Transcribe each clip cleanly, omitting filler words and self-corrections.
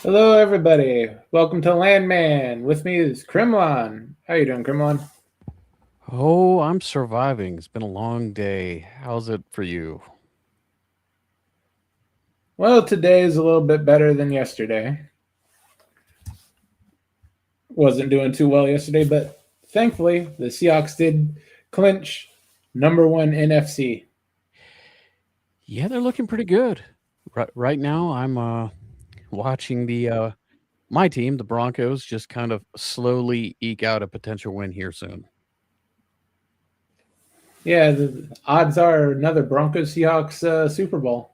Hello, everybody. Welcome to Landmn. With me is Kremlon. How you doing, Kremlon? Oh, I'm surviving. It's been a long day. How's it for you? Well, today is a little bit better than yesterday. Wasn't doing too well yesterday, but thankfully the Seahawks did clinch number one NFC. Yeah, they're looking pretty good. Right now, I'm watching the my team, the Broncos, just kind of slowly eke out a potential win here soon. Yeah, the odds are another Broncos Seahawks Super Bowl.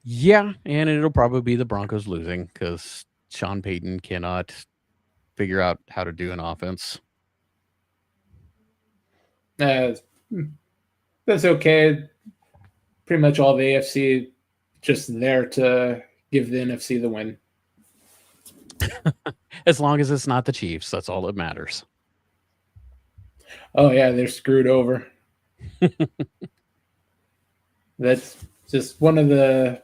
Yeah, and it'll probably be the Broncos losing because Sean Payton cannot figure out how to do an offense. Uh, that's okay. Pretty much all the AFC just there to give the NFC the win. As long as it's not the Chiefs, that's all that matters. Oh yeah, they're screwed over. That's just one of the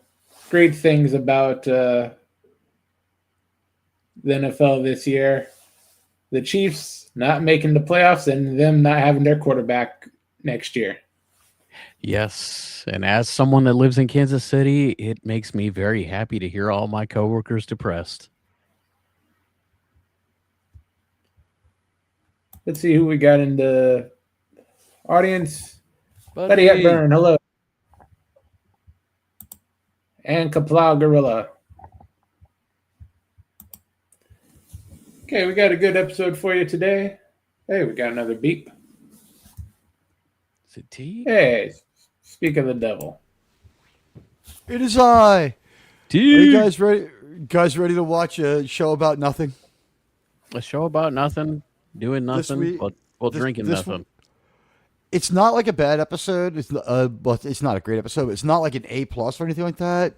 great things about the NFL this year. The Chiefs not making the playoffs and them not having their quarterback next year. Yes, and as someone that lives in Kansas City, it makes me very happy to hear all my coworkers depressed. Let's see who we got in the audience. Buddy Buddy. Hepburn, hello. And Kaplow Gorilla. Okay, we got a good episode for you today. Hey, we got another beep. Is it T? Hey, speak of the devil. It is I. Are you T. guys ready? Guys, ready to watch a show about nothing A show about nothing, doing this nothing, week? but well, This drinking this nothing. it's not like a bad episode. But it's not a great episode. It's not like an A plus or anything like that.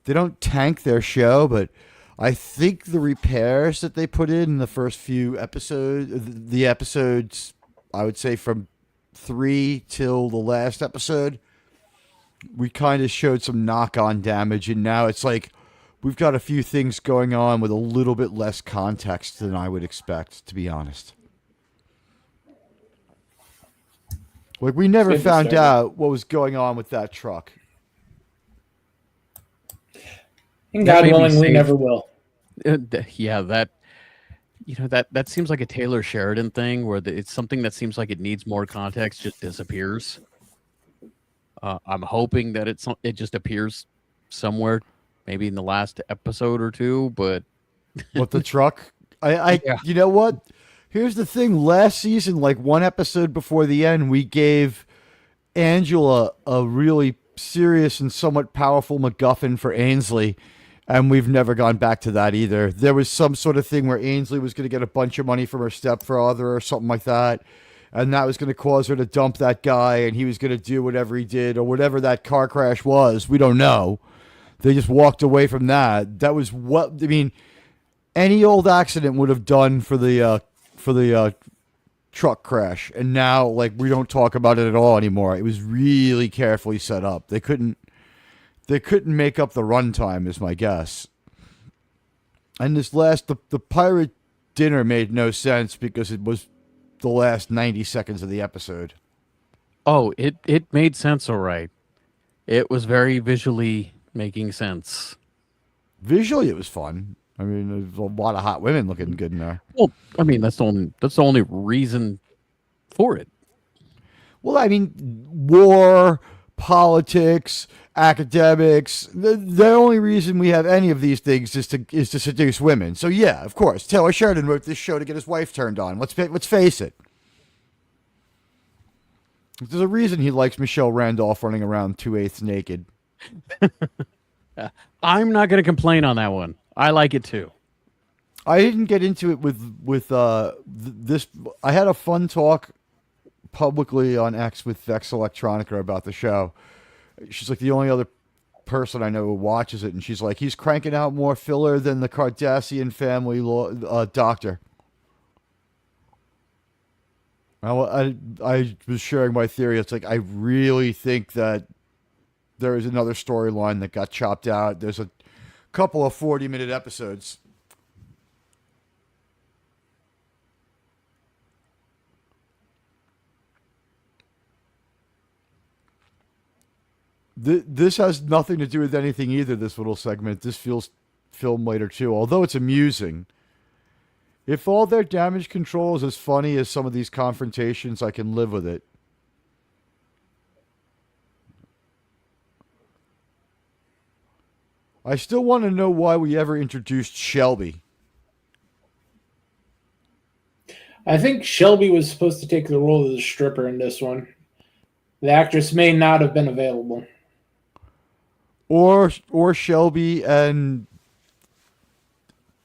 They don't tank their show, but I think the repairs that they put in the first few episodes, the episodes, I would say from 3 till the last episode, we kind of showed some knock on damage, and now it's like we've got a few things going on with a little bit less context than I would expect, to be honest. Like, we It's never good to found start with. out what was going on with that truck. And That God made me willing, we save. never will. Yeah, that that seems like a Taylor Sheridan thing, where it's something that seems like it needs more context, just disappears. I'm hoping that it just appears somewhere, maybe in the last episode or two. But What, the truck? yeah, You know what? Here's the thing. Last season, like one episode before the end, we gave Angela a really serious and somewhat powerful MacGuffin for Ainsley, and we've never gone back to that either. There was some sort of thing where Ainsley was going to get a bunch of money from her stepfather or something like that, and that was going to cause her to dump that guy, and he was going to do whatever he did or whatever that car crash was. We don't know. They just walked away from that. That was what I mean. Any old accident would have done for the truck crash, and now like we don't talk about it at all anymore. It was really carefully set up. They couldn't make up the runtime, is my guess. And this last the pirate dinner made no sense because it was the last 90 seconds of the episode. oh, it made sense. All right, it was very visually making sense. Visually, it was fun. I mean, there's a lot of hot women looking good in there. Well, I mean that's the only reason for it. Well, I mean, war, politics, academics. The only reason we have any of these things is to seduce women. So yeah, of course, Taylor Sheridan wrote this show to get his wife turned on. Let's face it. There's a reason he likes Michelle Randolph running around 2/8 naked. Uh, I'm not going to complain on that one. I like it too. I didn't get into it this. I had a fun talk publicly on X with Vex Electronica about the show. She's like the only other person I know who watches it, and she's like, he's cranking out more filler than the Kardashian family doctor. I was sharing my theory. It's like I really think that there is another storyline that got chopped out. There's a couple of 40-minute episodes. This has nothing to do with anything either, this little segment. This feels film later too, although it's amusing. If all their damage control is as funny as some of these confrontations, I can live with it. I still want to know why we ever introduced Shelby. I think Shelby was supposed to take the role of the stripper in this one. The actress may not have been available. Or Shelby and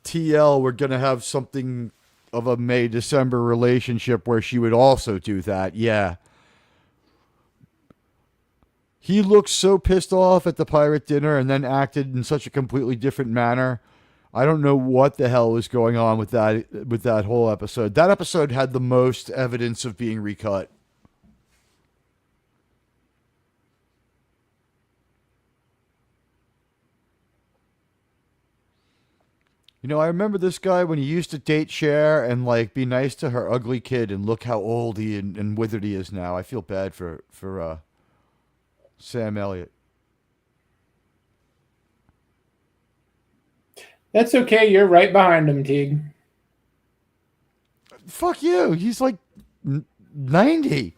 TL were going to have something of a May-December relationship where she would also do that. Yeah. He looked so pissed off at the pirate dinner and then acted in such a completely different manner. I don't know what the hell was going on with that whole episode. That episode had the most evidence of being recut. You know, I remember this guy when he used to date Cher and like be nice to her ugly kid, and look how old he and withered he is now. I feel bad for Sam Elliott. That's okay. You're right behind him, Teague. Fuck you. He's like 90.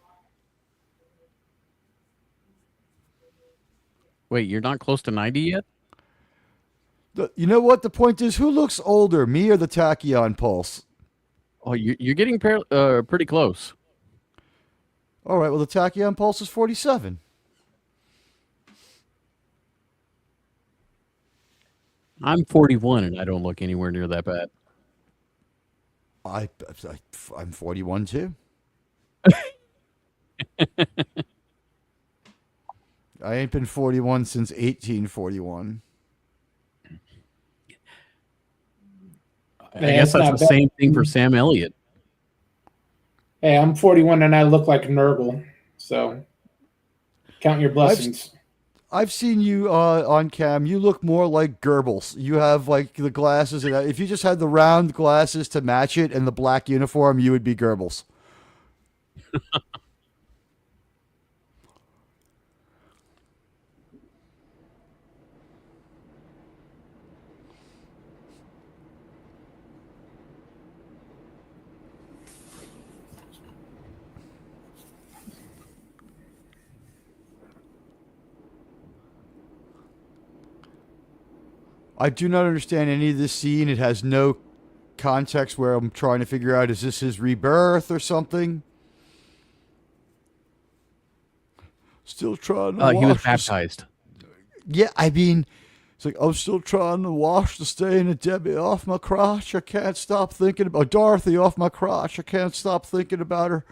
Wait, you're not close to 90 yet? You know what? The point is, who looks older, me or the tachyon pulse? Oh, you're getting pretty close. All right, well, the tachyon pulse is 47. I'm 41, and I don't look anywhere near that bad. I'm 41 too. I ain't been 41 since 1841. I guess that's the same thing for Sam Elliott. Hey, I'm 41 and I look like Nurgle, so count your blessings. I've seen you on cam. You look more like Goebbels. You have like the glasses, and if you just had the round glasses to match it and the black uniform, you would be Goebbels. I do not understand any of this scene. It has no context where I'm trying to figure out, is this his rebirth or something? Still trying to he was baptized. Yeah, I mean, it's like, I'm still trying to wash the stain of Debbie off my crotch. I can't stop thinking about Dorothy off my crotch. I can't stop thinking about her.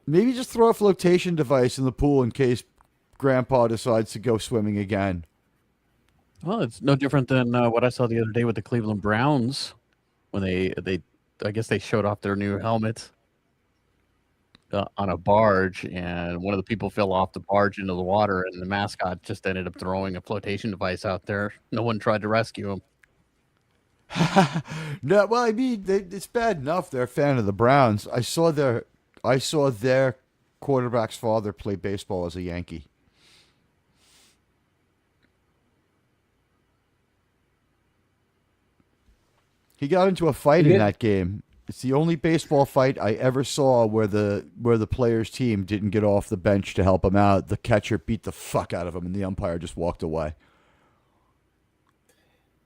Maybe just throw a flotation device in the pool in case Grandpa decides to go swimming again. Well, it's no different than what I saw the other day with the Cleveland Browns when they I guess they showed off their new helmets on a barge, and one of the people fell off the barge into the water, and the mascot just ended up throwing a flotation device out there. No one tried to rescue him. No, well, I mean, it's bad enough they're a fan of the Browns. I saw their quarterback's father play baseball as a Yankee. He got into a fight in that game. It's the only baseball fight I ever saw where the player's team didn't get off the bench to help him out. The catcher beat the fuck out of him, and the umpire just walked away.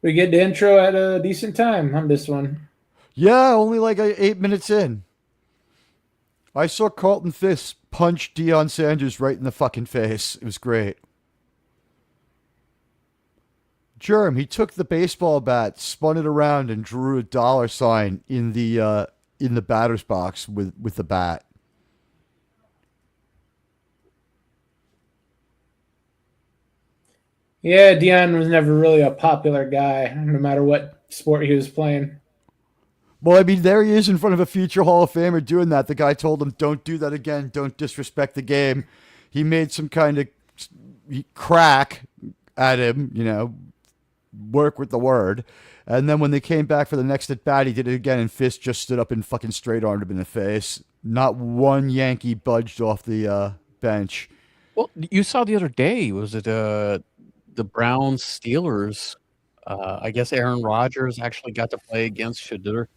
We get the intro at a decent time on this one. Yeah, only like 8 minutes in. I saw Carlton Fisk punch Deion Sanders right in the fucking face. It was great. Germ, he took the baseball bat, spun it around, and drew a dollar sign in the batter's box with the bat. Yeah, Deion was never really a popular guy, no matter what sport he was playing. Well, I mean, there he is in front of a future Hall of Famer doing that. The guy told him, "Don't do that again. Don't disrespect the game." He made some kind of crack at him, work with the word. And then when they came back for the next at bat, he did it again, and Fisk just stood up and fucking straight armed him in the face. Not one Yankee budged off the bench. Well, you saw the other day, was it the Browns Steelers? I guess Aaron Rodgers actually got to play against Shadur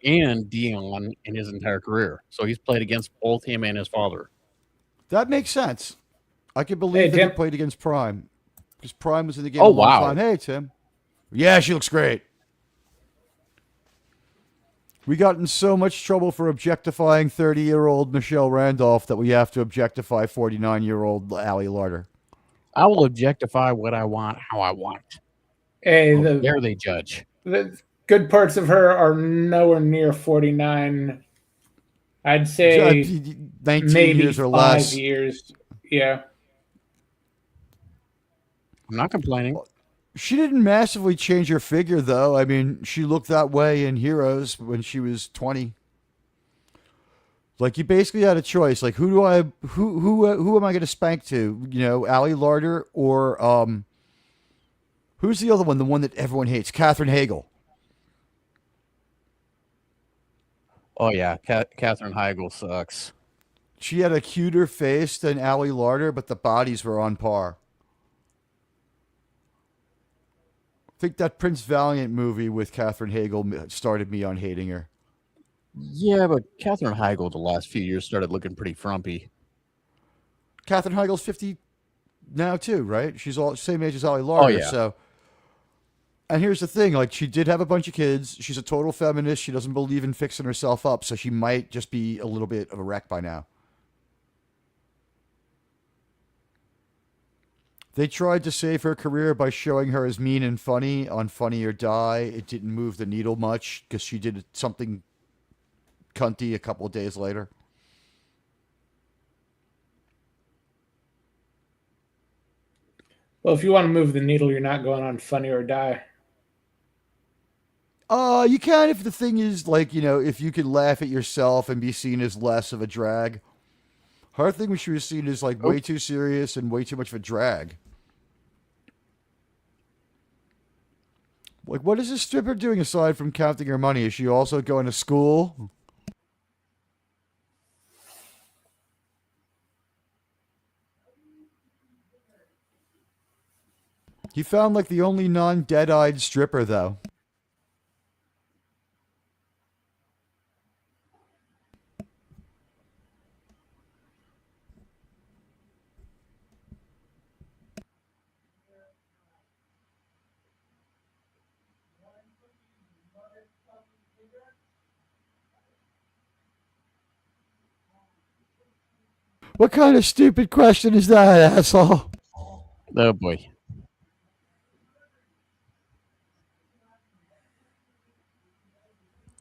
and Dion in his entire career. So he's played against both him and his father. That makes sense. I can believe that Tim. he played against Prime. Because Prime was in the game Oh, a long wow. time. Hey, Tim. Yeah, she looks great. We got in so much trouble for objectifying 30-year-old Michelle Randolph that we have to objectify 49-year-old Allie Larder. I will objectify what I want, how I want. Hey, Dare they judge? the good parts of her are nowhere near 49. I'd say 19 maybe years or 5 less. years. Yeah. I'm not complaining. She didn't massively change her figure, though. I mean, she looked that way in Heroes when she was 20. Like, you basically had a choice. Like, who am I going to spank to? Allie Larder or who's the other one? The one that everyone hates, Katherine Hagel. Oh, yeah. Katherine Heigl sucks. She had a cuter face than Allie Larder, but the bodies were on par. I think that Prince Valiant movie with Katherine Hagel started me on hating her. Yeah, but Katherine Heigl the last few years started looking pretty frumpy. Katherine Heigl's 50 now too, right? She's all same age as Allie Larder. Oh, yeah. So, and here's the thing: like, she did have a bunch of kids. She's a total feminist. She doesn't believe in fixing herself up, so she might just be a little bit of a wreck by now. They tried to save her career by showing her as mean and funny on Funny or Die. It didn't move the needle much because she did something cunty a couple of days later. Well, if you want to move the needle, you're not going on Funny or Die. You can if the thing is, like, if you can laugh at yourself and be seen as less of a drag. Her thing was she was seen as, like, way too serious and way too much of a drag. Like, what is this stripper doing aside from counting her money? Is she also going to school? He found, like, the only non-dead-eyed stripper, though. What kind of stupid question is that, asshole? Oh, boy.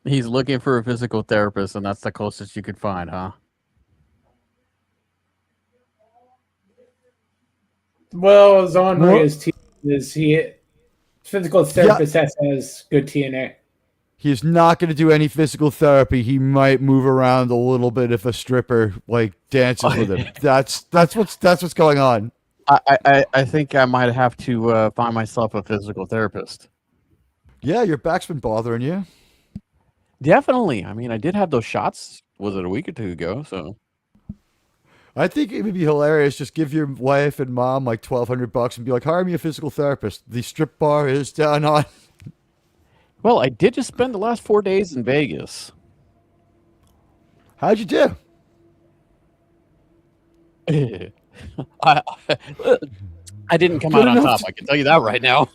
He's looking for a physical therapist, and that's the closest you could find, huh? Well, as ornery as physical therapist has good TNA. He's not going to do any physical therapy. He might move around a little bit if a stripper, like, dances with him. That's what's going on. I think I might have to find myself a physical therapist. Yeah, your back's been bothering you. Definitely. I mean, I did have those shots, was it a week or two ago? So I think it would be hilarious. Just give your wife and mom like $1,200 and be like, hire me a physical therapist. The strip bar is down on. Well, I did just spend the last 4 days in Vegas. How'd you do? I didn't come out on top. I can tell you that right now.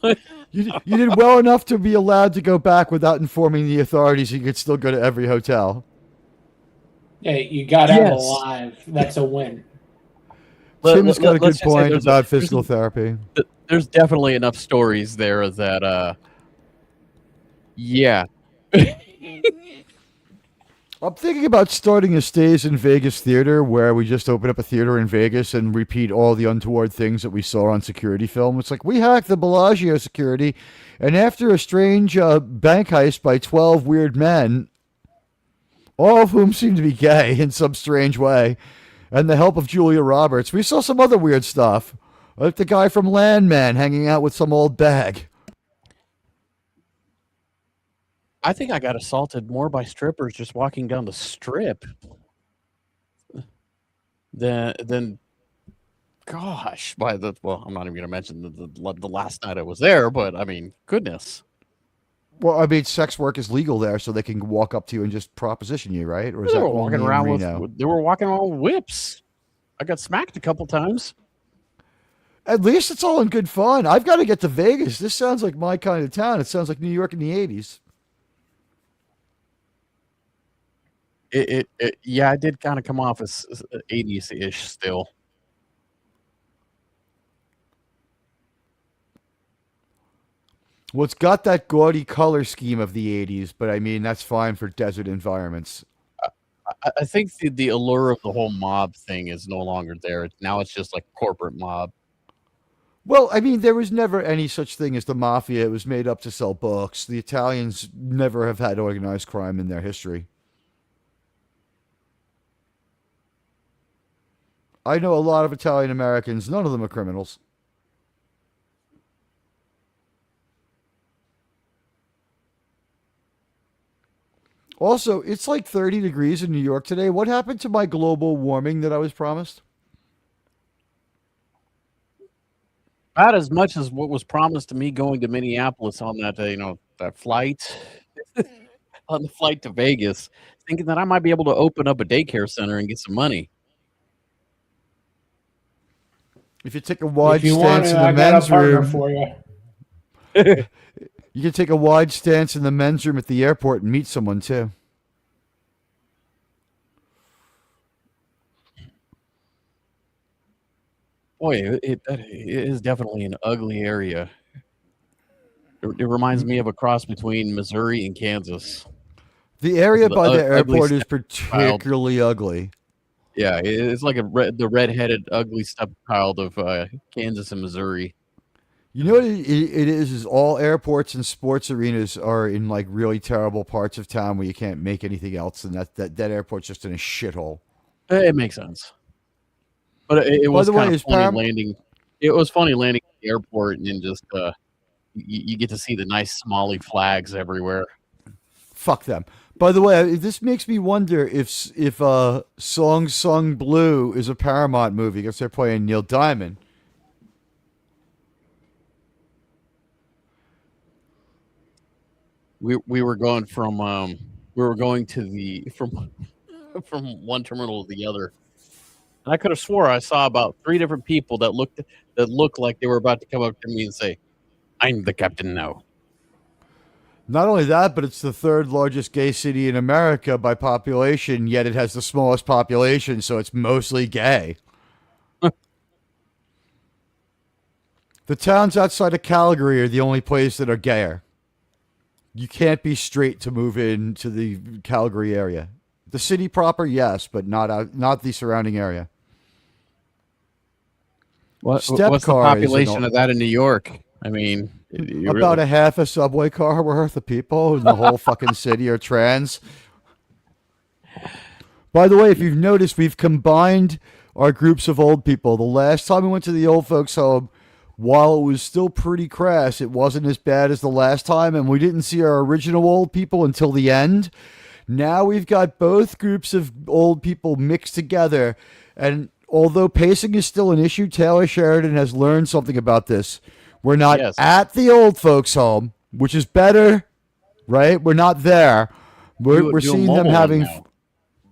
You did well enough to be allowed to go back without informing the authorities. You could still go to every hotel. Yeah, you got out alive. That's a win. Tim's got a good point about physical therapy. There's definitely enough stories there that, yeah. I'm thinking about starting a Stays in Vegas theater where we just open up a theater in Vegas and repeat all the untoward things that we saw on security film. It's like we hacked the Bellagio security, and after a strange bank heist by 12 weird men, all of whom seem to be gay in some strange way, and the help of Julia Roberts, we saw some other weird stuff. Like the guy from Landmn hanging out with some old bag. I think I got assaulted more by strippers just walking down the strip than gosh, by the well, I'm not even going to mention the last night I was there, but I mean, goodness. Well, I mean, sex work is legal there, so they can walk up to you and just proposition you, right? Or is They that were walking only in around Reno? with whips. I got smacked a couple times. At least it's all in good fun. I've got to get to Vegas. This sounds like my kind of town. It sounds like New York in the 80s. Yeah, it did kind of come off as 80s-ish still. Well, it's got that gaudy color scheme of the 80s, but I mean, that's fine for desert environments. I think the allure of the whole mob thing is no longer there. Now it's just like corporate mob. Well, I mean, there was never any such thing as the mafia. It was made up to sell books. The Italians never have had organized crime in their history. I know a lot of Italian Americans. None of them are criminals. Also, it's like 30 degrees in New York today. What happened to my global warming that I was promised? About as much as what was promised to me going to Minneapolis on that that flight on the flight to Vegas, thinking that I might be able to open up a daycare center and get some money. If you take a wide If you want stance it, in the I got a men's partner room, for you. you can take a wide stance in the men's room at the airport and meet someone too. Boy, it is definitely an ugly area. It reminds me of a cross between Missouri and Kansas. The area The by the ugly airport is step particularly ugly. Yeah, it's like the redheaded ugly stepchild of Kansas and Missouri. You know what it is? Is all airports and sports arenas are in like really terrible parts of town where you can't make anything else, and that airport's just in a shithole. It makes sense. But it was kind of funny landing. It was funny landing at the airport and just you get to see the nice Somali flags everywhere. Fuck them. By the way, this makes me wonder if Song Sung Blue is a Paramount movie because they're playing Neil Diamond. We were going from from one terminal to the other. And I could have swore I saw about 3 different people that looked like they were about to come up to me and say, "I'm the captain now." Not only that, but it's the third largest gay city in America by population, yet it has the smallest population, so it's mostly gay. The towns outside of Calgary are the only place that are gayer. You can't be straight to move into the Calgary area. The city proper, yes, but not the surrounding area. What's the population of that in New York? I mean, about a half a subway car worth of people in the whole fucking city are trans. By the way, if you've noticed, we've combined our groups of old people. The last time we went to the old folks' home, while it was still pretty crass, it wasn't as bad as the last time, and we didn't see our original old people until the end. Now we've got both groups of old people mixed together, and although pacing is still an issue, Taylor Sheridan has learned something about this. We're not at the old folks' home, which is better, right? We're not there. We're seeing them having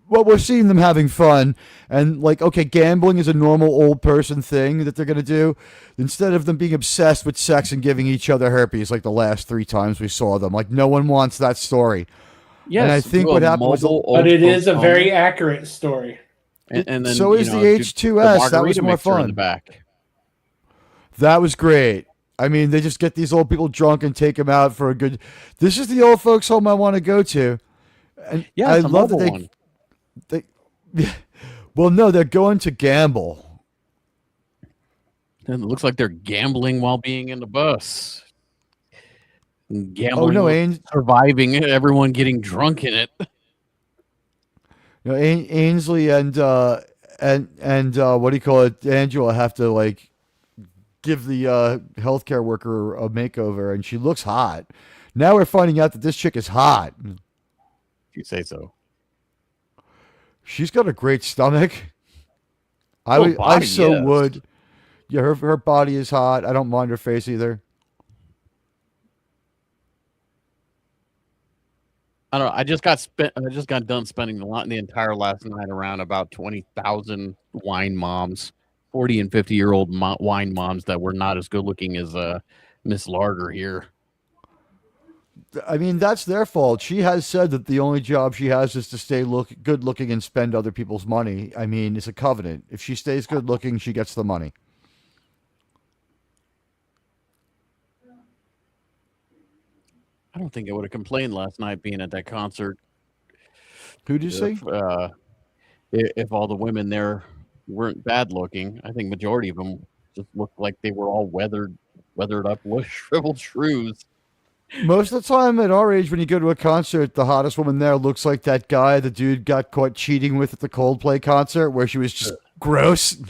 we're seeing them having fun, and like, okay, gambling is a normal old person thing that they're going to do. Instead of them being obsessed with sex and giving each other herpes like the last 3 times we saw them. Like, no one wants that story. Yes, and I think what happened was... But it is a very accurate story. And then, so is the H2S. That was more fun. In the back. That was great. I mean, they just get these old people drunk and take them out for a good... This is the old folks' home I want to go to. And Yeah, I it's a love that mobile one. they well, no, they're going to gamble. And it looks like they're gambling while being in the bus. Gambling, Oh no, with surviving, everyone getting drunk in it. Ainsley and what do you call it? Angela have to like give the healthcare worker a makeover, and she looks hot. Now we're finding out that this chick is hot. If you say so. She's got a great stomach. Oh, I body, so yes. would. Yeah, her body is hot. I don't mind her face either. I don't know. I just got done spending the entire last night around about 20,000 wine moms, 40 and 50-year-old wine moms that were not as good looking as Miss Larder here. I mean, that's their fault. She has said that the only job she has is to stay good looking and spend other people's money. I mean, it's a covenant. If she stays good looking, she gets the money. I don't think I would have complained last night being at that concert. Who'd you see? If all the women there weren't bad looking, I think majority of them just looked like they were all weathered up, shriveled shrews. Most of the time at our age, when you go to a concert, the hottest woman there looks like that guy the dude got caught cheating with at the Coldplay concert, where she was just gross.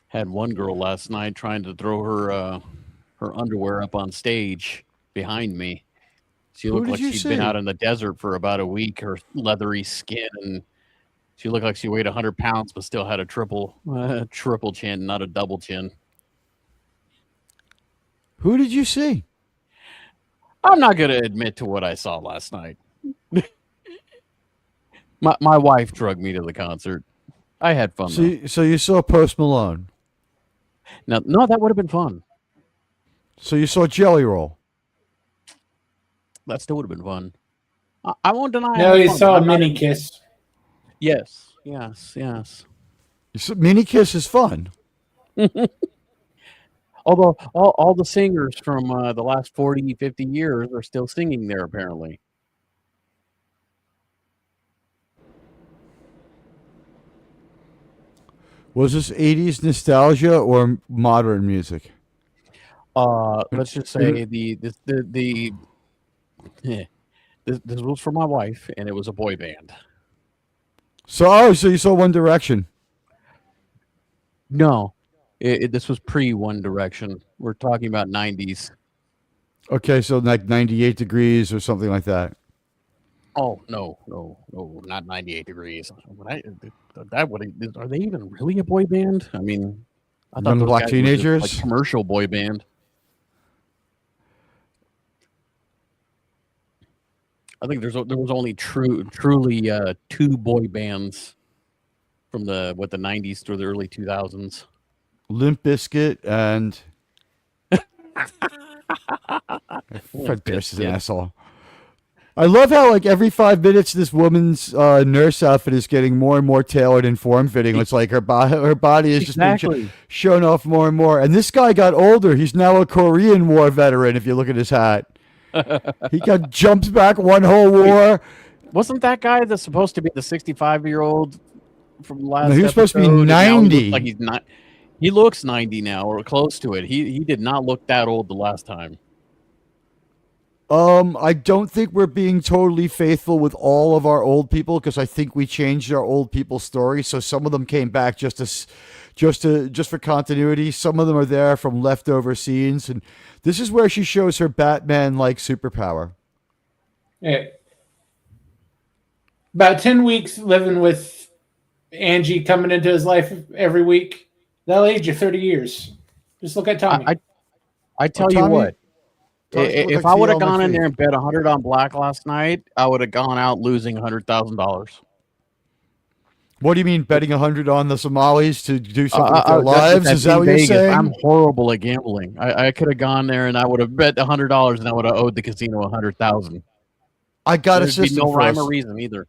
Had one girl last night trying to throw her underwear up on stage behind me. She looked like she'd been out in the desert for about a week. Her leathery skin, and she looked like she weighed 100 pounds, but still had a triple chin, not a double chin. Who did you see? I'm not going to admit to what I saw last night. my wife drugged me to the concert. I had fun. So you saw Post Malone. No, that would have been fun. So you saw Jelly Roll. That still would have been fun. I won't deny. No, you saw Mini Kiss. Yes. Mini Kiss is fun. Although all the singers from the last 40, 50 years are still singing there, apparently. Was this 80s nostalgia or modern music? Let's just say this was for my wife, and it was a boy band. So you saw One Direction. No, this was pre One Direction. We're talking about 90s. Okay, so like 98 Degrees or something like that. Oh no, not 98 Degrees. Are they even really a boy band? I mean, I thought those Black guys Teenagers, were just like commercial boy band. I think there was only truly two boy bands from the 90s through the early 2000s. Limp Bizkit and Fred Durst is an asshole. I love how like every 5 minutes this woman's nurse outfit is getting more and more tailored and form fitting. It's like her body is just being shown off more and more. And this guy got older. He's now a Korean War veteran. If you look at his hat, he got jumped back one whole war. Wasn't that guy that's supposed to be the 65-year-old from last? No, he was supposed to be 90. Like he's not. He looks 90 now or close to it. He did not look that old the last time. I don't think we're being totally faithful with all of our old people because I think we changed our old people story. So some of them came back just for continuity. Some of them are there from leftover scenes, and this is where she shows her Batman-like superpower. Yeah. About 10 weeks living with Angie coming into his life every week. They'll age you 30 years. Just look at Tommy. I tell you what. If I would have gone in there and bet 100 on black last night, I would have gone out losing $100,000. What do you mean betting 100 on the Somalis to do something with their That's lives? Is that what you're Vegas. saying? I'm horrible at gambling. I could have gone there and I would have bet $100 and I would have owed the casino $100,000. I got a There'd be system no for rhyme us. or reason either.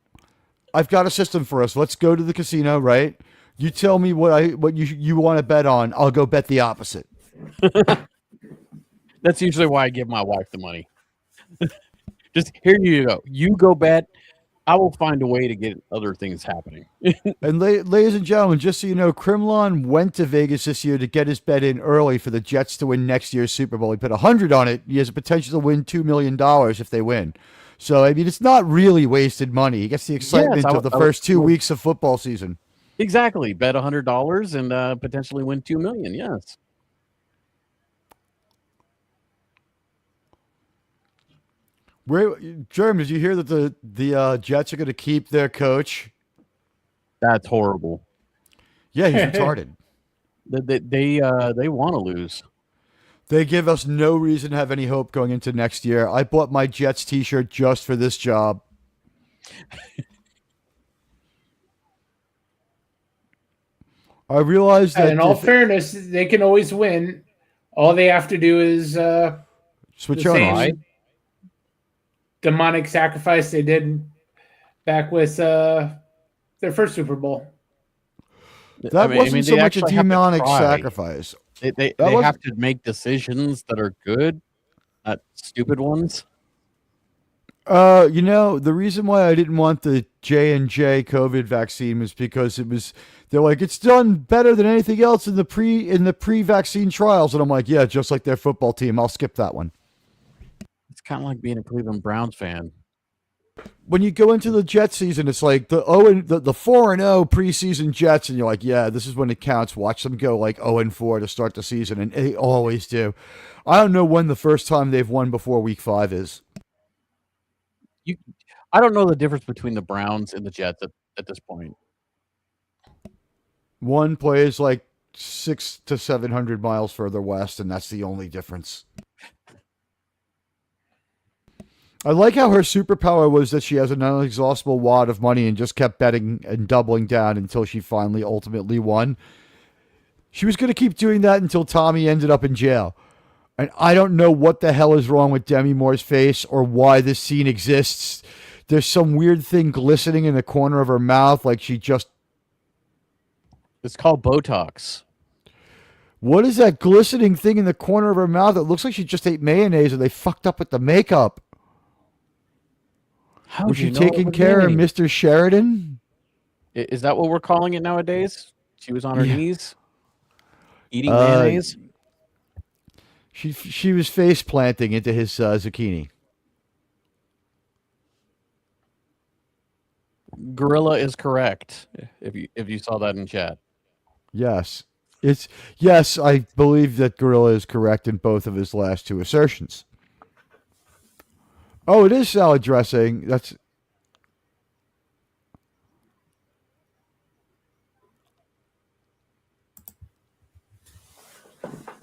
I've got a system for us. Let's go to the casino, right? You tell me what you want to bet on. I'll go bet the opposite. That's usually why I give my wife the money. Just here you go. You go bet. I will find a way to get other things happening. And ladies and gentlemen, just so you know, Krimlon went to Vegas this year to get his bet in early for the Jets to win next year's Super Bowl. He put 100 on it. He has a potential to win $2 million if they win. So, I mean, it's not really wasted money. He gets the excitement of the first 2 weeks of football season. Exactly. Bet $100 and potentially win $2 million. Yes. Germ, did you hear that the Jets are going to keep their coach? That's horrible. Yeah, he's retarded. They want to lose. They give us no reason to have any hope going into next year. I bought my Jets t-shirt just for this job. I realized that in all fairness, they can always win. All they have to do is switch on. Demonic sacrifice they did back with their first Super Bowl. That wasn't so much a demonic sacrifice. They have to make decisions that are good, not stupid ones. The reason why I didn't want the J&J COVID vaccine was because they're like, it's done better than anything else in the pre-vaccine trials. And I'm like, yeah, just like their football team. I'll skip that one. It's kind of like being a Cleveland Browns fan. When you go into the Jets season, it's like the 4-0 preseason Jets, and you're like, yeah, this is when it counts. Watch them go like 0-4 to start the season, and they always do. I don't know when the first time they've won before Week 5 is. I don't know the difference between the Browns and the Jets at this point. One plays like 600 to 700 miles further west, and that's the only difference. I like how her superpower was that she has an inexhaustible wad of money and just kept betting and doubling down until she finally ultimately won. She was going to keep doing that until Tommy ended up in jail. And I don't know what the hell is wrong with Demi Moore's face or why this scene exists. There's some weird thing glistening in the corner of her mouth like she just... It's called Botox. What is that glistening thing in the corner of her mouth? It looks like she just ate mayonnaise or they fucked up with the makeup. Was she taking care of Mr. Sheridan? Is that what we're calling it nowadays? She was on her knees eating mayonnaise? She was face planting into his zucchini. Gorilla is correct. If you saw that in chat. Yes. I believe that Gorilla is correct in both of his last two assertions. Oh, it is salad dressing.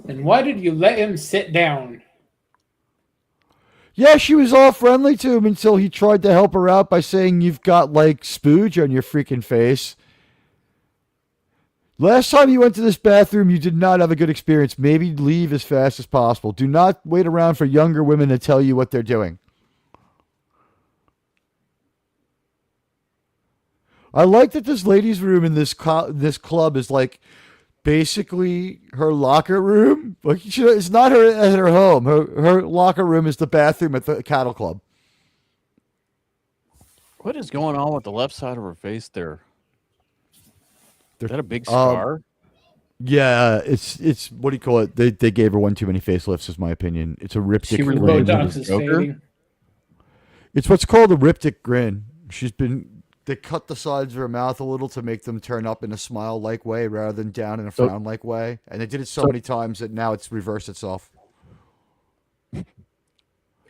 And why did you let him sit down? Yeah, she was all friendly to him until he tried to help her out by saying you've got like spooge on your freaking face. Last time you went to this bathroom, you did not have a good experience. Maybe leave as fast as possible. Do not wait around for younger women to tell you what they're doing. I like that this ladies' room in this club is like basically her locker room. Like it's not at her home. Her locker room is the bathroom at the Cattle Club. What is going on with the left side of her face there? Is that a big scar? Yeah, it's what do you call it? They gave her one too many facelifts, is my opinion. It's a riptic grin. Botox is fading. It's what's called a riptic grin. They cut the sides of her mouth a little to make them turn up in a smile-like way rather than down in a frown-like way. And they did it so many times that now it's reversed itself. If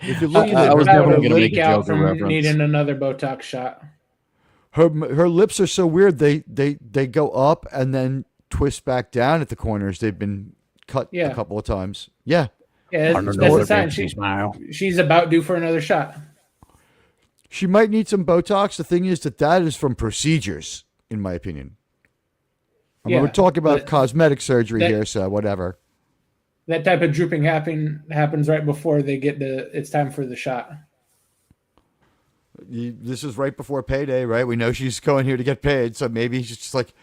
you look at it, I was never going to make a out Joker from reference. needing another Botox shot. Her lips are so weird. They go up and then twist back down at the corners. They've been cut a couple of times. Yeah. Yeah, that's the sign. She's about due for another shot. She might need some Botox. The thing is that is from procedures. in my opinion. I mean, Yeah, we're talking about but cosmetic surgery that- here, so whatever. That type of drooping happens right before they get it's time for the shot. This is right before payday, right? We know she's going here to get paid, so maybe she's just like.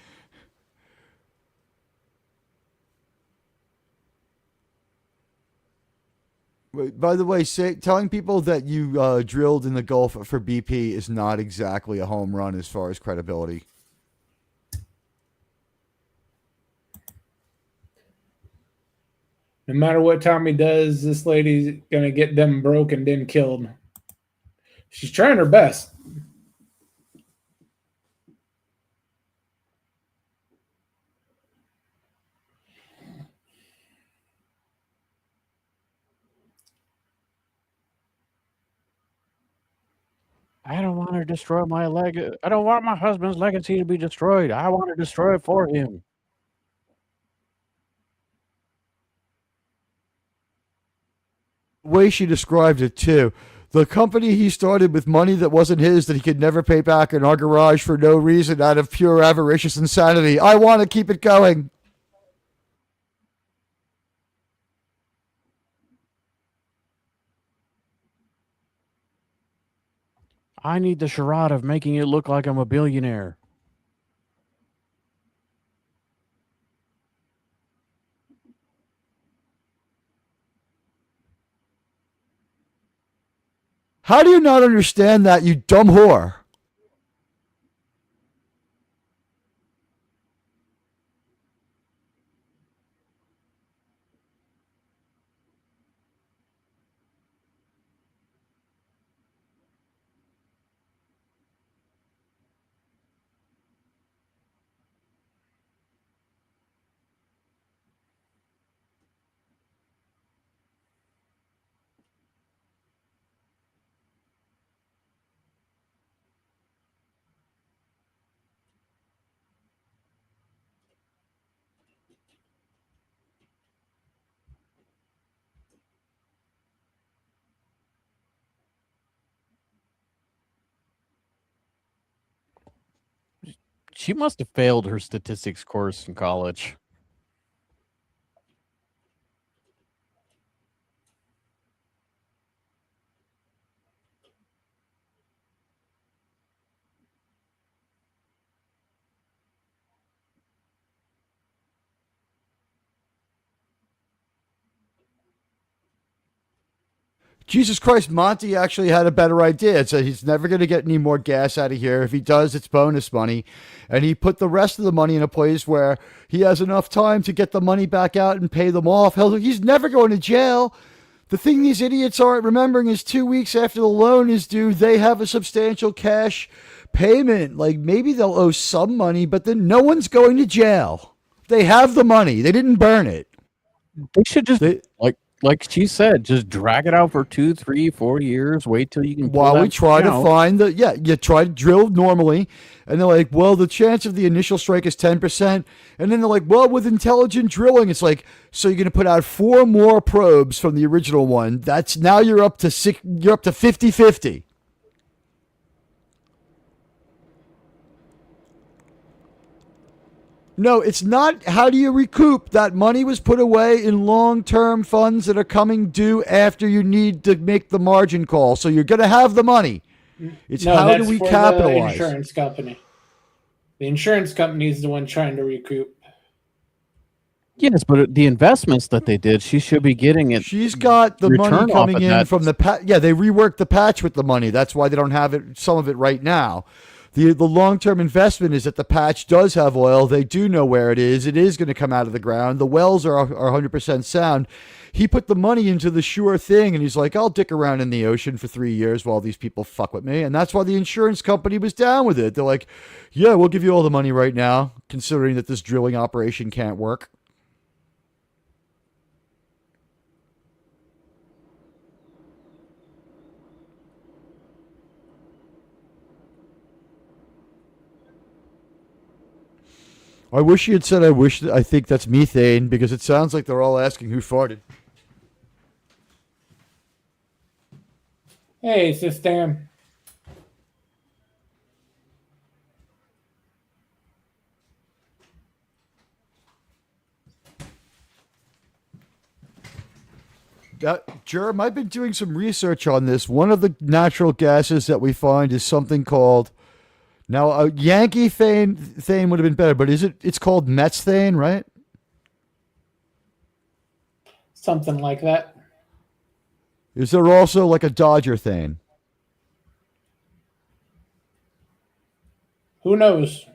By the way, telling people that you drilled in the Gulf for BP is not exactly a home run as far as credibility. No matter what Tommy does, this lady's gonna get them broke and then killed. She's trying her best. I don't want to destroy my leg. I don't want my husband's legacy to be destroyed. I want to destroy it for him. Way she described it too. The company he started with money that wasn't his, that he could never pay back in our garage for no reason, out of pure avaricious insanity. I want to keep it going. I need the charade of making it look like I'm a billionaire. How do you not understand that, you dumb whore? She must have failed her statistics course in college. Jesus Christ, Monty actually had a better idea. It said he's never going to get any more gas out of here. If he does, it's bonus money. And he put the rest of the money in a place where he has enough time to get the money back out and pay them off. Hell, he's never going to jail. The thing these idiots aren't remembering is 2 weeks after the loan is due, they have a substantial cash payment. Like, maybe they'll owe some money, but then no one's going to jail. They have the money. They didn't burn it. They should just like she said, just drag it out for 2, 3, 4 years. Wait till you can. While we try to find you try to drill normally, and they're like, well, the chance of the initial strike is 10%, and then they're like, well, with intelligent drilling, it's like, so you're going to put out 4 more probes from the original one. That's now you're up to 50-50. No, it's not. How do you recoup? That money was put away in long-term funds that are coming due after you need to make the margin call. So you're going to have the money. It's how do we capitalize? The insurance company. The insurance company is the one trying to recoup. Yes, but the investments that they did, she should be getting it. She's got the money coming in from the patch. Yeah, they reworked the patch with the money. That's why they don't have it. Some of it right now. The long-term investment is that the patch does have oil. They do know where it is. It is going to come out of the ground. The wells are 100% sound. He put the money into the sure thing, and he's like, I'll dick around in the ocean for 3 years while these people fuck with me. And that's why the insurance company was down with it. They're like, yeah, we'll give you all the money right now, considering that this drilling operation can't work. I wish you had said I think that's methane, because it sounds like they're all asking who farted. Hey, Sis Dan. Germ, I've been doing some research on this. One of the natural gases that we find is something called, now a Yankee thane would have been better, but it's called methane, right? Something like that. Is there also like a Dodger thane? Who knows?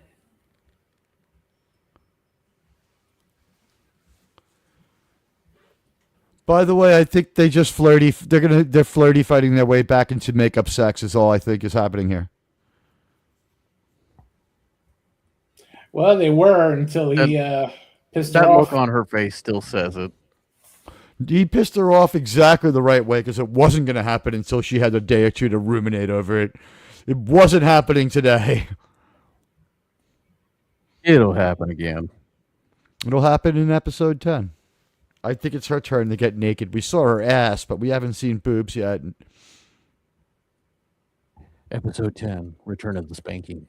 By the way, I think they just flirty. They're flirty fighting their way back into makeup sex is all I think is happening here. Well, they were until he pissed her That off. look on her face still says it. He pissed her off exactly the right way because it wasn't going to happen until she had a day or two to ruminate over it. It wasn't happening today. It'll happen again. It'll happen in episode 10. I think it's her turn to get naked. We saw her ass, but we haven't seen boobs yet. Episode 10, Return of the Spanking.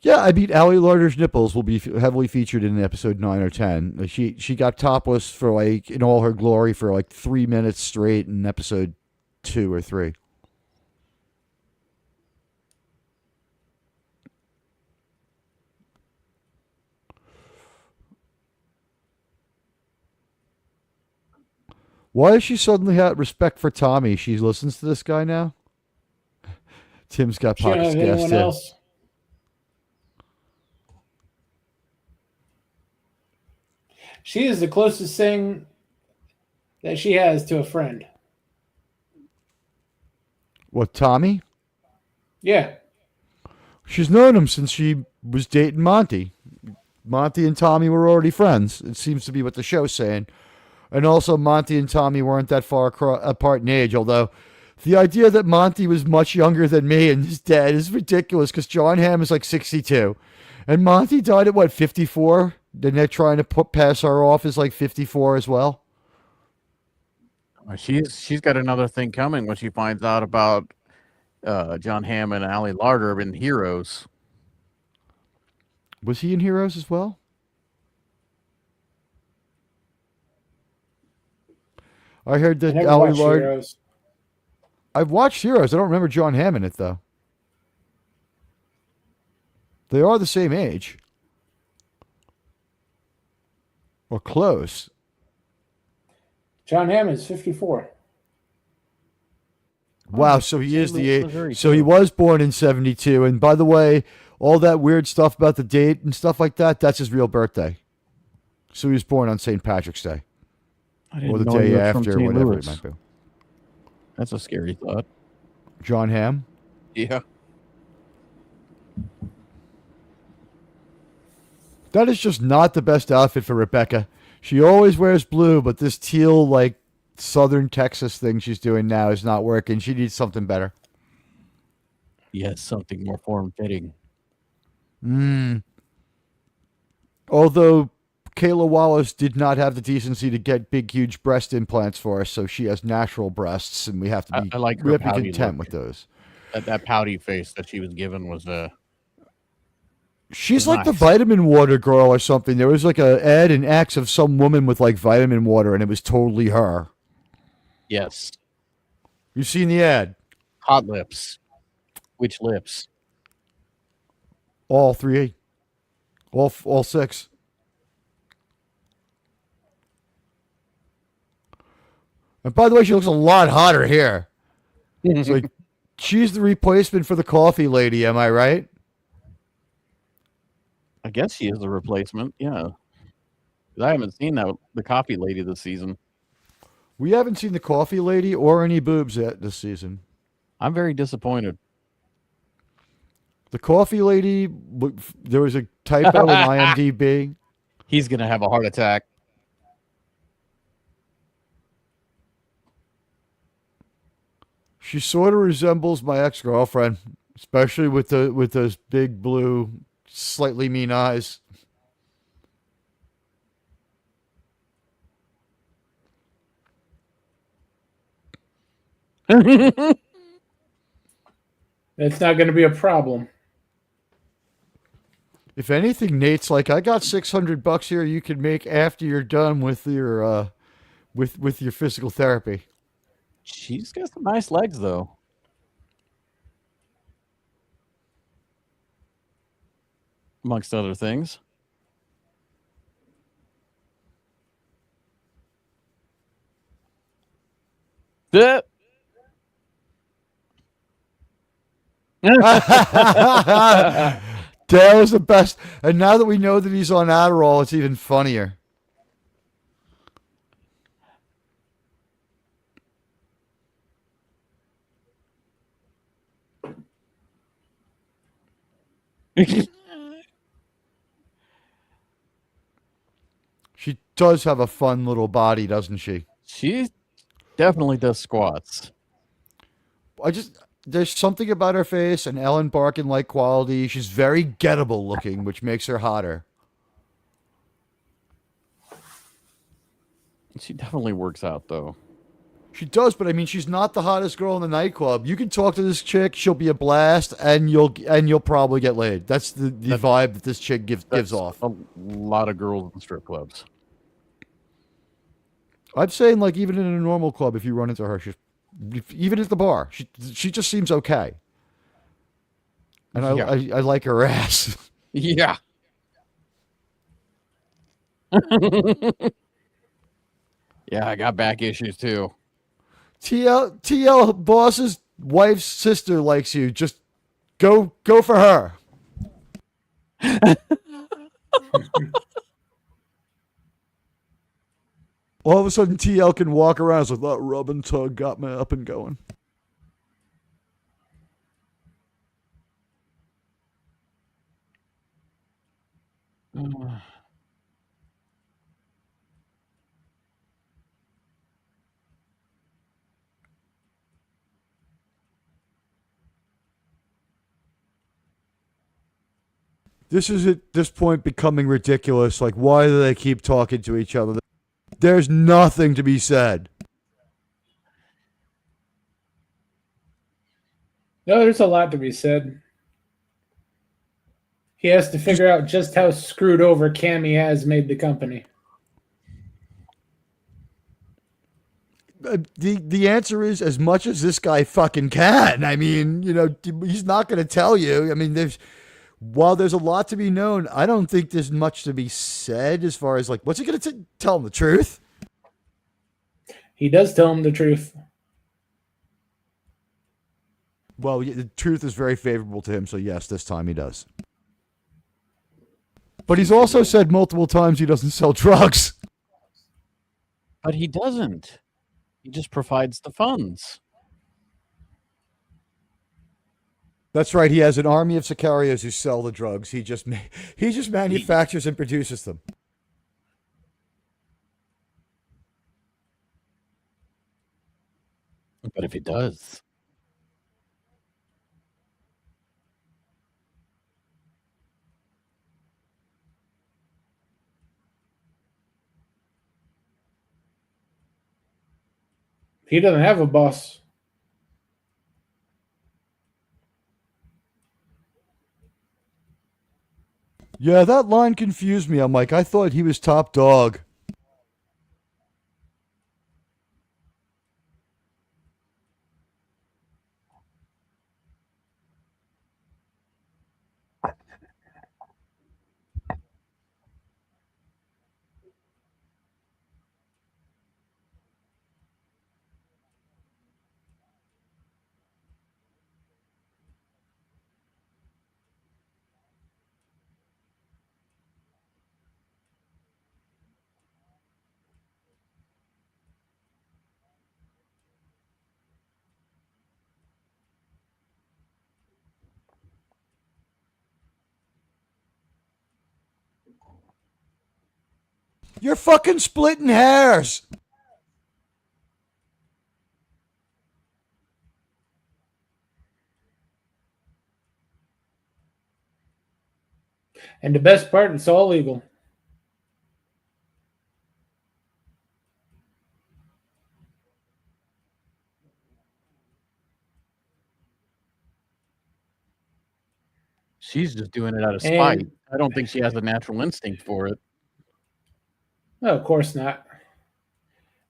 Yeah, I mean, Allie Larder's nipples will be heavily featured in episode 9 or 10. She got topless for like in all her glory for like 3 minutes straight in episode 2 or 3. Why does she suddenly have respect for Tommy? She listens to this guy now? Tim's got She don't pockets have gas anyone too. else. She is the closest thing that she has to a friend. What, Tommy? Yeah. She's known him since she was dating Monty. Monty and Tommy were already friends. It seems to be what the show's saying. And also, Monty and Tommy weren't that far apart in age, although the idea that Monty was much younger than me and his dad is ridiculous because John Hamm is like 62. And Monty died at, what, 54? Then they're trying to pass her off as like 54 as well. She's got another thing coming when she finds out about John Hamm and Allie Larder in Heroes. Was he in Heroes as well? I heard that I never Allie watched Larder. Heroes. I've watched Heroes. I don't remember John Hamm in it though. They are the same age. Or close. John Hamm is 54. Wow, so he is the Missouri, age. So he too. was born in 72. And by the way, all that weird stuff about the date and stuff like that, that's his real birthday. So he was born on St. Patrick's Day. I didn't Or the know he day was from after, St. whatever Louis. it might be. That's a scary thought. John Hamm? Yeah. That is just not the best outfit for Rebecca. She always wears blue, but this teal, like, southern Texas thing she's doing now is not working. She needs something better. Yes, something more form-fitting. Although Kayla Wallace did not have the decency to get big, huge breast implants for us, so she has natural breasts, and we have to be, I like her we have to be pouty content look. with those. That pouty face that she was given was She's like the nice. vitamin water girl or something. There was like a ad in X of some woman with like vitamin water, and it was totally her. yes. You've seen the ad? Hot lips. Which lips? All three, all six. And by the way, she looks a lot hotter here. It's like she's the replacement for the coffee lady. Am I right? I guess she is the replacement. Yeah. 'Cause I haven't seen the coffee lady this season. We haven't seen the coffee lady or any boobs yet this season. I'm very disappointed. The coffee lady, there was a typo in IMDb. He's gonna have a heart attack. She sort of resembles my ex-girlfriend, especially with those big blue, slightly mean eyes. That's not going to be a problem. If anything, Nate's like, I got $600 here you can make after you're done with with your physical therapy. She's got some nice legs, though. Amongst other things. Dale is the best. And now that we know that he's on Adderall, it's even funnier. She does have a fun little body, doesn't she? She definitely does squats. There's something about her face and Ellen Barkin-like quality. She's very gettable looking, which makes her hotter. She definitely works out, though. She does, but I mean, she's not the hottest girl in the nightclub. You can talk to this chick; she'll be a blast, and you'll probably get laid. That's the vibe that this chick gives off. A lot of girls in strip clubs. I'm saying, like, even in a normal club, if you run into her, even at the bar, she just seems okay. And I like her ass. Yeah. Yeah, I got back issues too. TL boss's wife's sister likes you. Just go for her. All of a sudden, TL can walk around. It's like that rub and tug got me up and going. This is at this point becoming ridiculous. Like, why do they keep talking to each other? There's nothing to be said. No, there's a lot to be said. He has to figure out just how screwed over Cammy has made the company. The answer is as much as this guy fucking can. I mean, he's not going to tell you. I mean, while there's a lot to be known, I don't think there's much to be said as far as, like, what's he going to tell him the truth? He does tell him the truth. Well, the truth is very favorable to him, so yes, this time he does. But he's also said multiple times he doesn't sell drugs. But he doesn't. He just provides the funds. That's right. He has an army of sicarios who sell the drugs. He just manufactures and produces them. But if he does, He doesn't have a boss. Yeah, that line confused me. I'm like, I thought he was top dog. You're fucking splitting hairs. And the best part, it's all legal. she's just doing it out of spite. I don't think she has a natural instinct for it. No, of course not.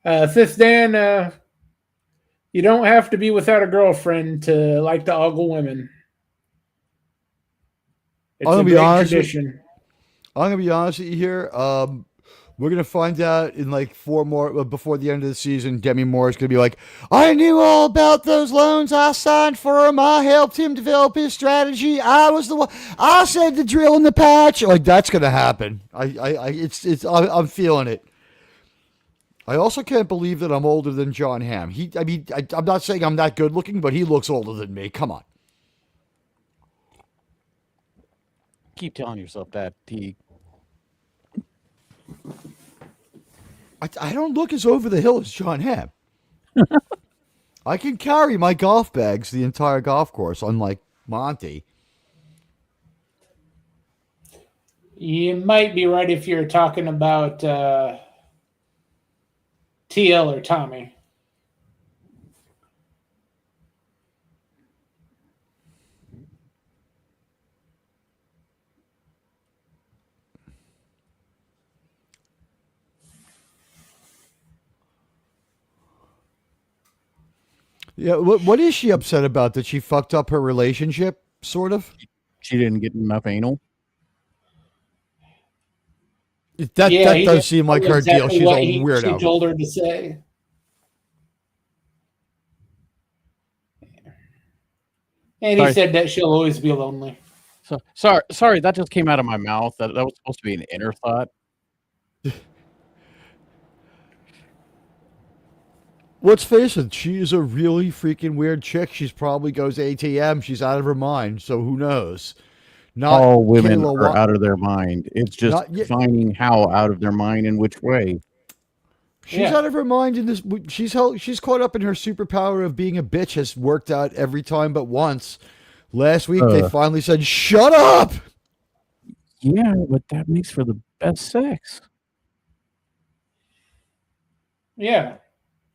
Fifth Dan, you don't have to be without a girlfriend to like to ogle women. It's a great tradition. I'm gonna be honest with you here. We're gonna find out in like 4 more before the end of the season. Demi Moore is gonna be like, "I knew all about those loans. I signed for him. I helped him develop his strategy. I was the one. I said the drill in the patch." Like that's gonna happen. I'm feeling it. I also can't believe that I'm older than John Hamm. I'm not saying I'm that good looking, but he looks older than me. Come on. Keep telling yourself that, T. I don't look as over the hill as John Hamm. I can carry my golf bags the entire golf course, unlike Monty. You might be right if you're talking about TL or Tommy. Yeah, what is she upset about? That she fucked up her relationship, sort of? She didn't get enough anal. That does seem like her deal. She's a weirdo. She told her to say. And he said that she'll always be lonely. So sorry, that just came out of my mouth. That was supposed to be an inner thought. Let's face it, she is a really freaking weird chick. She's probably goes ATM. She's out of her mind. So who knows? Not all women Kayla are out of their mind. It's just finding how out of their mind in which way. She's out of her mind in this. She's caught up in her superpower of being a bitch. Has worked out every time but once. Last week they finally said, "Shut up." Yeah, but that makes for the best sex. Yeah.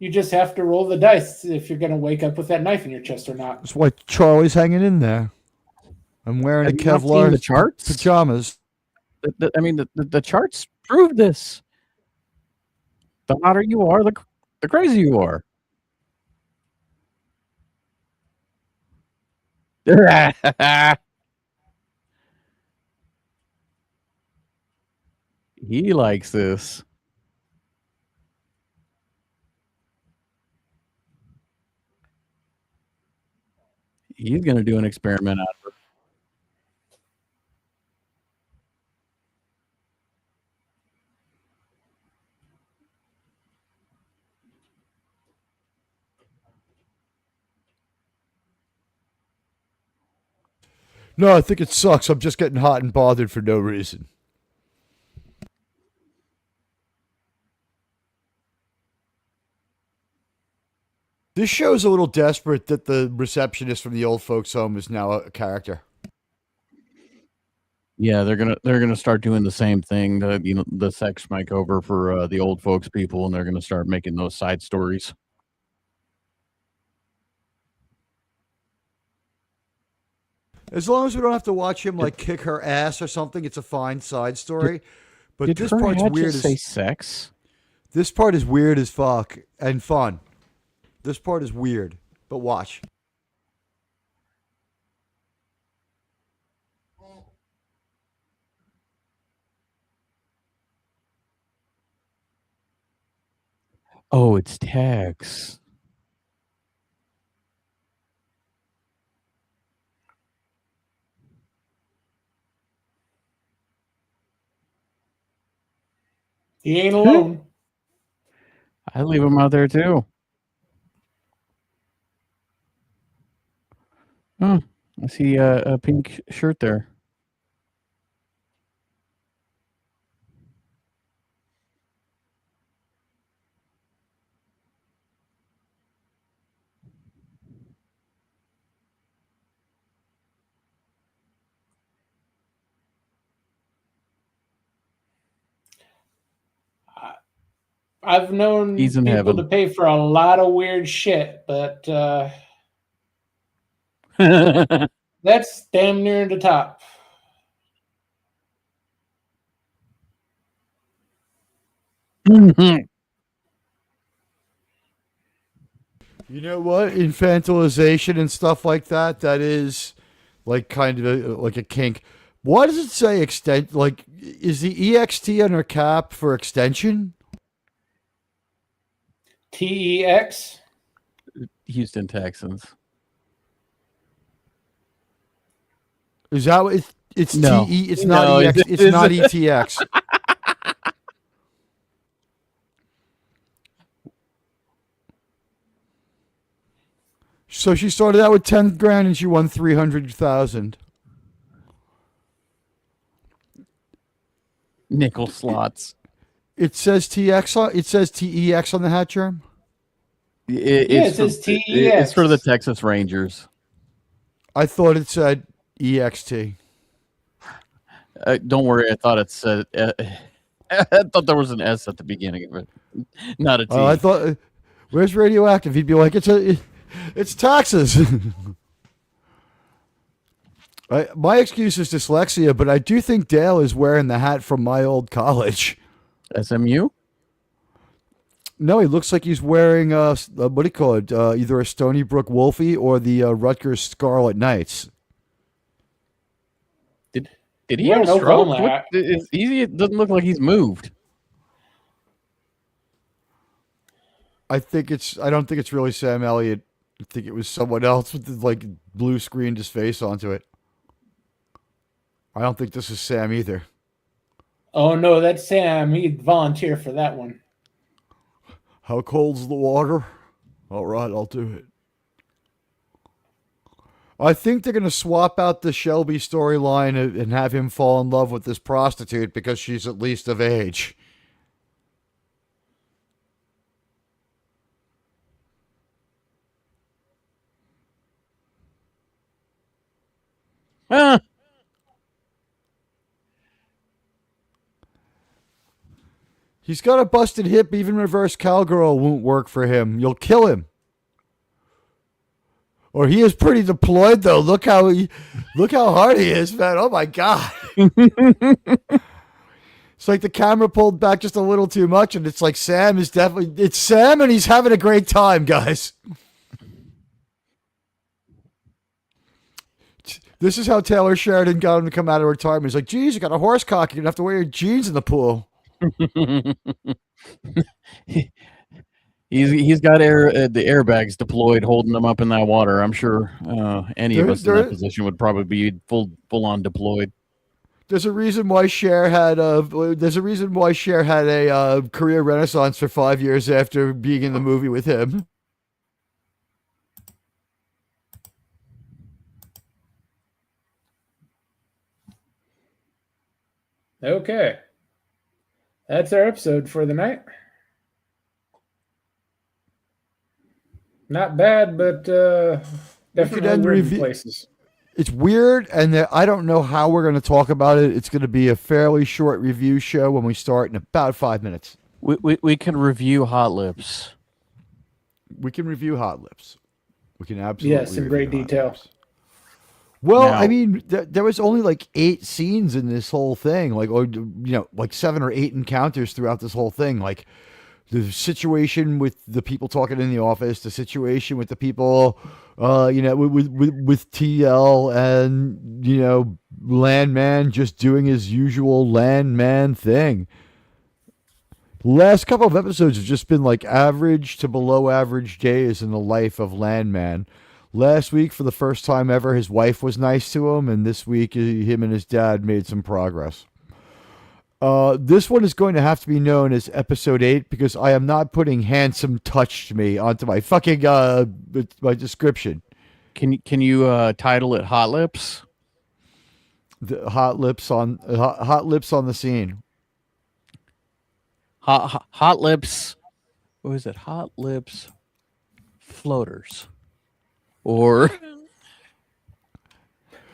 You just have to roll the dice if you're going to wake up with that knife in your chest or not. That's why Charlie's hanging in there. I'm wearing a Kevlar the charts? pajamas. The charts prove this. The hotter you are, the crazier you are. He likes this. He's going to do an experiment out of her. No, I think it sucks. I'm just getting hot and bothered for no reason. This show's a little desperate that the receptionist from the old folks' home is now a character. Yeah, they're gonna start doing the same thing. The sex makeover for the old folks people, and they're gonna start making those side stories. As long as we don't have to watch him like kick her ass or something, it's a fine side story. But this her part's head weird. Just say sex. This part is weird as fuck and fun. This part is weird, but watch. Oh, it's Tex. He ain't alone. I leave him out there too. Oh, I see a pink shirt there. I've known people to pay for a lot of weird shit, but that's damn near the top. You know what? Infantilization and stuff like that, that is like kind of like a kink. Why does it say extent? Like, is the EXT on her cap for extension? TEX. Houston Texans. Is that what it's No. TE? It's No, not EX. It's not ETX. So she started out with 10 grand and she won 300,000. Nickel slots. It says TX on. It says TEX on the hat, Germ. It says TEX. It's for the Texas Rangers. I thought it said EXT. Don't worry, I thought it said. I thought there was an S at the beginning of it, not a T. I thought, where's radioactive? He'd be like, it's taxes. My excuse is dyslexia, but I do think Dale is wearing the hat from my old college. SMU? No, he looks like he's wearing what do you call it? Either a Stony Brook Wolfie or the Rutgers Scarlet Knights. Did he Yeah, have a no stroke? problem. It doesn't look like he's moved. I don't think it's really Sam Elliott. I think it was someone else with like blue screened his face onto it. I don't think this is Sam either. Oh no, that's Sam. He'd volunteer for that one. How cold's the water? All right, I'll do it. I think they're going to swap out the Shelby storyline and have him fall in love with this prostitute because she's at least of age. Ah, He's got a busted hip. Even reverse cowgirl won't work for him. You'll kill him. Or he is pretty deployed though. Look how hard he is, man. Oh my god. It's like the camera pulled back just a little too much, and it's like it's Sam, and he's having a great time, guys. This is how Taylor Sheridan got him to come out of retirement. He's like, geez, you got a horse cock. You're going to have to wear your jeans in the pool. he's got the airbags deployed, holding them up in that water. I'm sure any of us in that position would probably be full on deployed. There's a reason why Cher had a career renaissance for 5 years after being in the movie with him. Okay. That's our episode for the night. Not bad, but definitely weird in places. It's weird, and I don't know how we're going to talk about it. It's going to be a fairly short review show when we start in about 5 minutes. We can review Hot Lips. We can review Hot Lips. We can absolutely yes, in great detail. Well, Now, I mean, there was only like 8 scenes in this whole thing, like 7 or 8 encounters throughout this whole thing. Like the situation with the people talking in the office, the situation with the people, with TL and Landmn just doing his usual Landmn thing. Last couple of episodes have just been like average to below average days in the life of Landmn. Last week, for the first time ever, his wife was nice to him, and this week, him and his dad made some progress. This one is going to have to be known as episode 8 because I am not putting "handsome touched me" onto my fucking my description. Can you title it Hot Lips? The hot lips on the scene. Hot Lips. What is it? Hot Lips Floaters. Or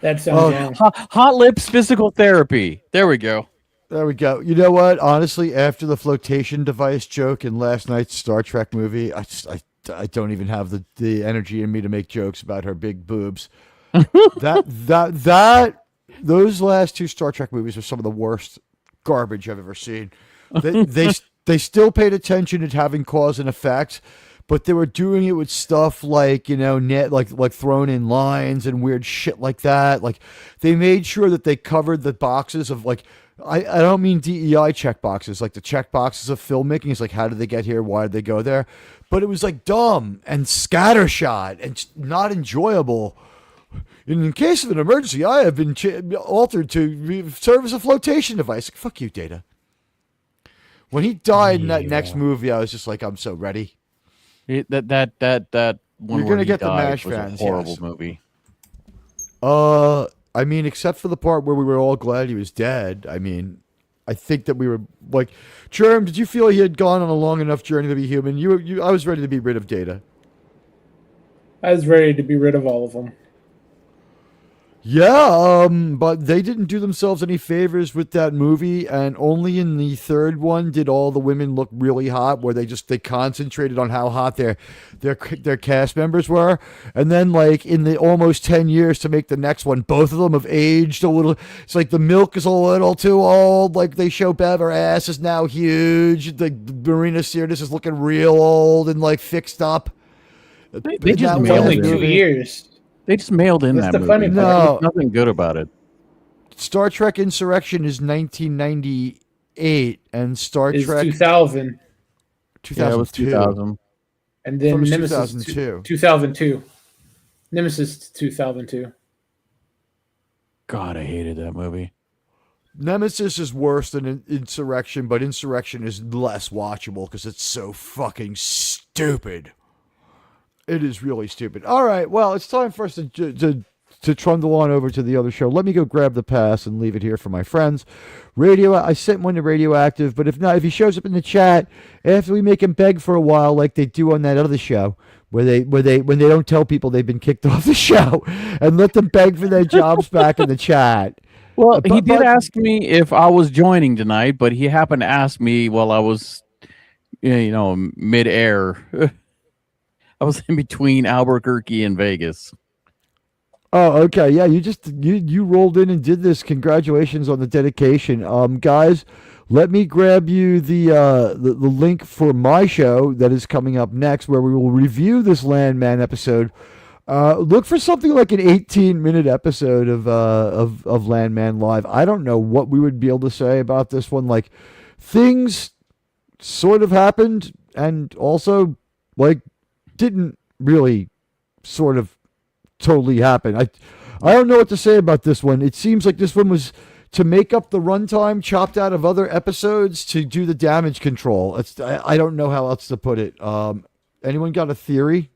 that sounds Hot Lips Physical Therapy. There we go. There we go. You know what? Honestly, after the flotation device joke in last night's Star Trek movie, I don't even have the energy in me to make jokes about her big boobs. Those last 2 Star Trek movies are some of the worst garbage I've ever seen. They still paid attention at having cause and effect, but they were doing it with stuff like, net, like thrown in lines and weird shit like that. Like they made sure that they covered the boxes of like, I don't mean DEI check boxes, like the check boxes of filmmaking. It's like, how did they get here? Why did they go there? But it was like dumb and scattershot and not enjoyable. In case of an emergency, I have been altered to serve as a flotation device. Fuck you, Data. When he died in that next movie, I was just like, I'm so ready. That one You're where gonna he get the died MASH was fans, a horrible yes. movie. I mean, except for the part where we were all glad he was dead. I mean, I think that we were like, Germ, did you feel he had gone on a long enough journey to be human? I was ready to be rid of Data. I was ready to be rid of all of them. Yeah, but they didn't do themselves any favors with that movie, and only in the third one did all the women look really hot, where they concentrated on how hot their cast members were, and then like in the almost 10 years to make the next one, both of them have aged a little. It's like the milk is a little too old. Like they show Bev, her ass is now huge. The Marina Sirtis is looking real old and like fixed up. They just It's mailed only it. 2 years. They just mailed in That's that the movie. funny part. There was nothing good about it. Star Trek Insurrection is 1998, and Star It's Trek 2000. 2002. Yeah, it was 2000. And then From Nemesis 2002. 2002. Nemesis 2002. God, I hated that movie. Nemesis is worse than Insurrection, but Insurrection is less watchable because it's so fucking stupid. It is really stupid. All right, well, it's time for us to trundle on over to the other show. Let me go grab the pass and leave it here for my friends. I sent one to Radioactive, but if not, if he shows up in the chat after we make him beg for a while, like they do on that other show, when they don't tell people they've been kicked off the show, and let them beg for their jobs back in the chat. Well, he did ask me if I was joining tonight, but he happened to ask me while I was, mid-air. I was in between Albuquerque and Vegas. Oh, okay. Yeah, you rolled in and did this. Congratulations on the dedication. Guys, let me grab you the link for my show that is coming up next, where we will review this Landmn episode. Look for something like an 18-minute episode of Landmn Live. I don't know what we would be able to say about this one. Like, things sort of happened and also like didn't really sort of totally happen. I don't know what to say about this one. It seems like this one was to make up the runtime chopped out of other episodes to do the damage control. I don't know how else to put it. Anyone got a theory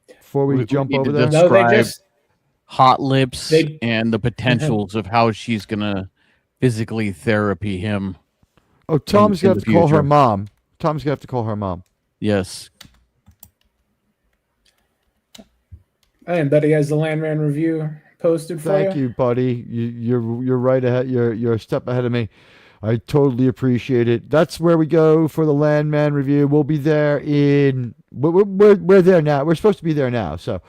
before we jump over there? No, they just Hot Lips and the potentials of how she's gonna physically therapy him. Oh, Tom's gonna have to call her future. mom. Tom's gonna have to call her mom. Yes. and Betty has the Landmn review posted for you. Thank you, buddy. You're right ahead. You're a step ahead of me. I totally appreciate it. That's where we go for the Landmn review. We'll be there we're there now. We're supposed to be there now. So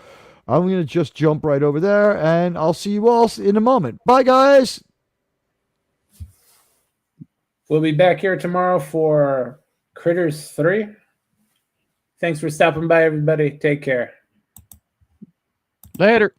I'm going to just jump right over there, and I'll see you all in a moment. Bye, guys. We'll be back here tomorrow for Critters 3. Thanks for stopping by, everybody. Take care. Later.